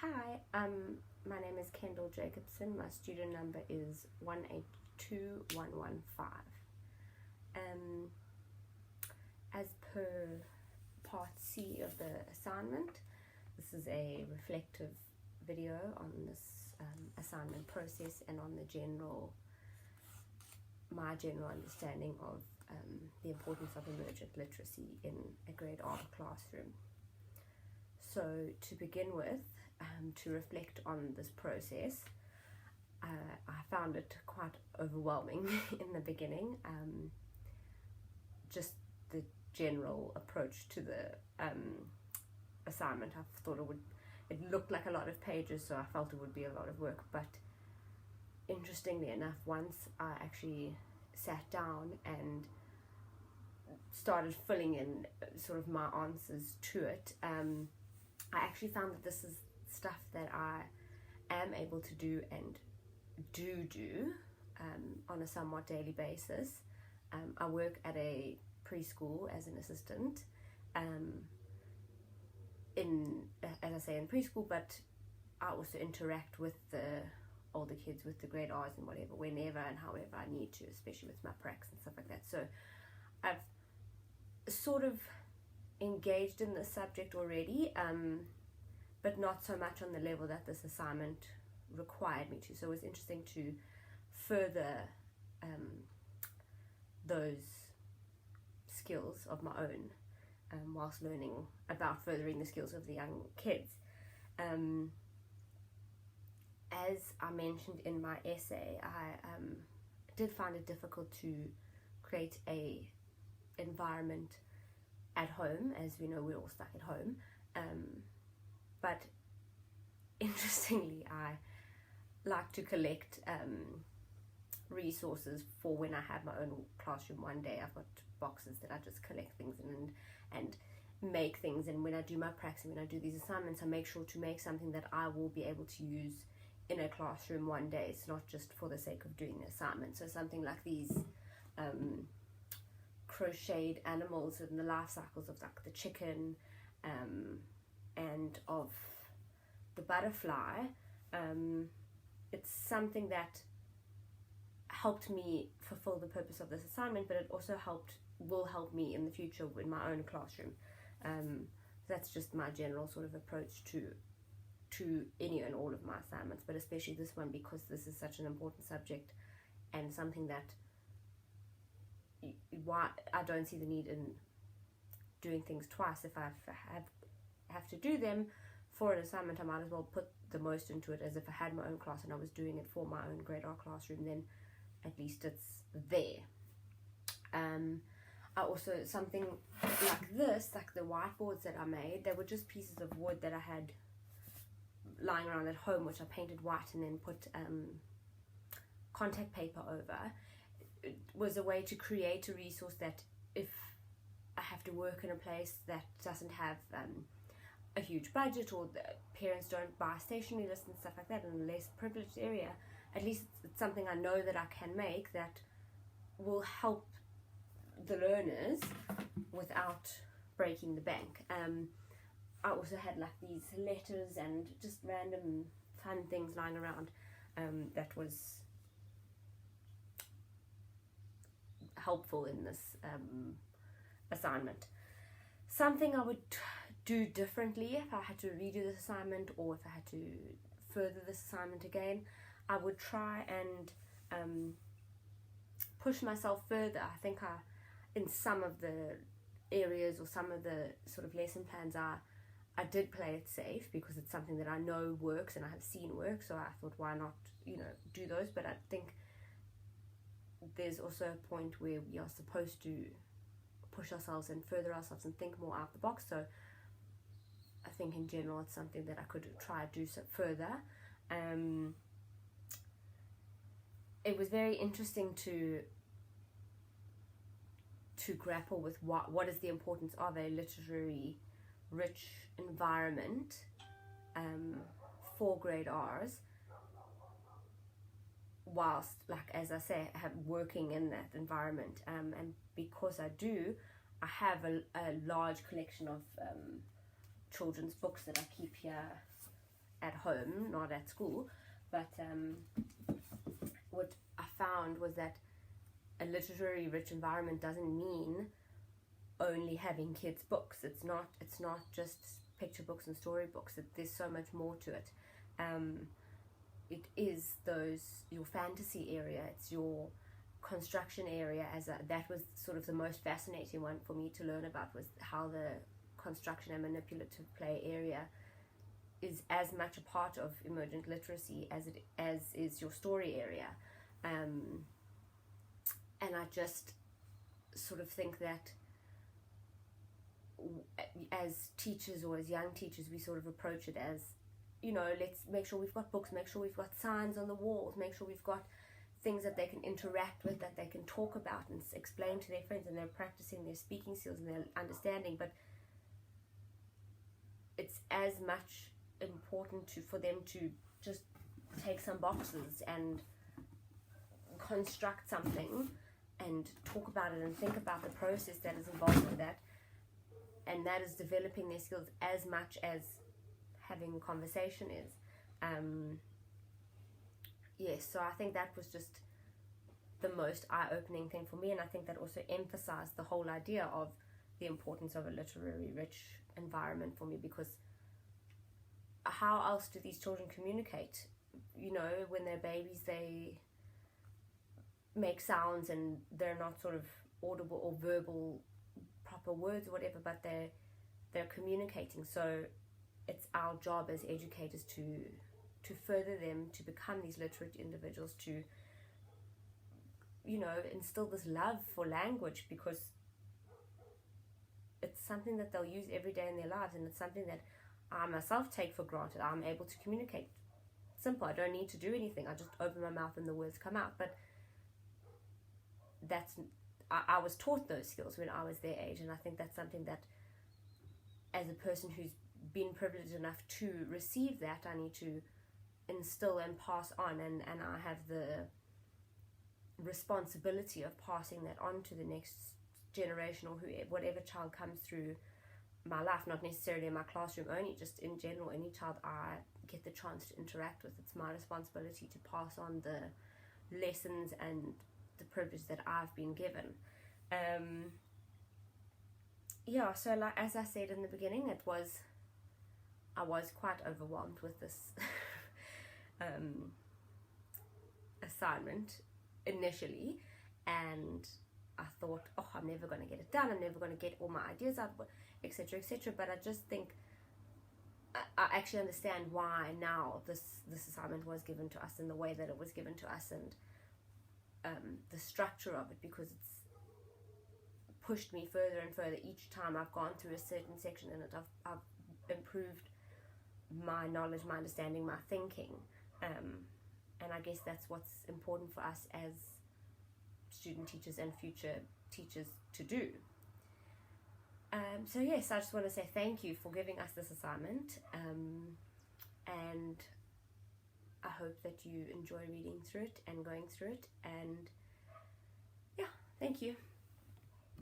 Hi, my name is Kendall Jacobson. My student number is 182115. As per part C of the assignment, this is a reflective video on this assignment process and on my general understanding of the importance of emergent literacy in a grade R classroom. So to begin with, to reflect on this process, I found it quite overwhelming in the beginning. Just the general approach to the assignment, I thought it looked like a lot of pages, so I felt it would be a lot of work. But interestingly enough, once I actually sat down and started filling in sort of my answers to it, I actually found that this is stuff that I am able to do and do on a somewhat daily basis. I work at a preschool as an assistant, as I say, in preschool, but I also interact with the older kids, with the grade R's and whatever, whenever and however I need to, especially with my pracs and stuff like that. So I've sort of engaged in this subject already, but not so much on the level that this assignment required me to. So it was interesting to further those skills of my own whilst learning about furthering the skills of the young kids. As I mentioned in my essay, I did find it difficult to create a environment at home. As we know, we're all stuck at home, but interestingly, I like to collect resources for when I have my own classroom. One day I've got boxes that I just collect things in and make things, and when I do my pracs and when I do these assignments, I make sure to make something that I will be able to use in a classroom one day. It's not just for the sake of doing the assignment. So something like these crocheted animals and the life cycles of like the chicken and of the butterfly, it's something that helped me fulfill the purpose of this assignment, but it also will help me in the future in my own classroom. That's just my general sort of approach to any and all of my assignments, but especially this one, because this is such an important subject and something that why I don't see the need in doing things twice. If I have to do them for an assignment, I might as well put the most into it as if I had my own class and I was doing it for my own grade R classroom. Then at least it's there. I also, something like this, like the whiteboards that I made, they were just pieces of wood that I had lying around at home, which I painted white and then put contact paper over. It was a way to create a resource that if I have to work in a place that doesn't have a huge budget, or the parents don't buy stationery lists and stuff like that in a less privileged area, at least it's something I know that I can make that will help the learners without breaking the bank. I also had like these letters and just random fun things lying around that was helpful in this assignment. Something I would do differently if I had to redo this assignment, or if I had to further this assignment again, I would try and push myself further. I think in some of the areas or some of the sort of lesson plans, I did play it safe because it's something that I know works and I have seen work, so I thought, why not, do those? But I think there's also a point where we are supposed to push ourselves and further ourselves and think more out the box. So I think in general it's something that I could try to do so further. It was very interesting to grapple with what is the importance of a literary rich environment for grade R's, whilst, like, as I say, working in that environment, and because I have a large collection of children's books that I keep here at home, not at school. But what I found was that a literary rich environment doesn't mean only having kids' books. It's not just picture books and storybooks. There's so much more to it. It is your fantasy area. It's your construction area. That was sort of the most fascinating one for me to learn about, was how the construction and manipulative play area is as much a part of emergent literacy as is your story area. And I just sort of think that as teachers, or as young teachers, we sort of approach it as, let's make sure we've got books, make sure we've got signs on the walls, make sure we've got things that they can interact with, that they can talk about and explain to their friends, and they're practicing their speaking skills and their understanding. But it's as much important for them to just take some boxes and construct something and talk about it and think about the process that is involved in that, and that is developing their skills as much as having a conversation is. Yes, so I think that was just the most eye-opening thing for me, and I think that also emphasized the whole idea of the importance of a literary rich environment for me, because how else do these children communicate? When they're babies, they make sounds and they're not sort of audible or verbal proper words or whatever, but they're communicating. So it's our job as educators to further them to become these literate individuals, to instill this love for language, because it's something that they'll use every day in their lives, and it's something that I myself take for granted. I'm able to communicate. Simple. I don't need to do anything. I just open my mouth and the words come out. But I was taught those skills when I was their age, and I think that's something that, as a person who's been privileged enough to receive that, I need to instill and pass on, and I have the responsibility of passing that on to the next generation, or whatever child comes through my life, not necessarily in my classroom only, just in general, any child I get the chance to interact with. It's my responsibility to pass on the lessons and the privilege that I've been given. So like as I said in the beginning, I was quite overwhelmed with this assignment initially, and I thought, I'm never going to get it done, I'm never going to get all my ideas out, etc., etc. But I just think I actually understand why now this assignment was given to us in the way that it was given to us, and the structure of it, because it's pushed me further and further each time I've gone through a certain section in it. I've improved my knowledge, my understanding, my thinking, and I guess that's what's important for us as student teachers and future teachers to do. So yes, I just want to say thank you for giving us this assignment, and I hope that you enjoy reading through it and going through it, and yeah, thank you.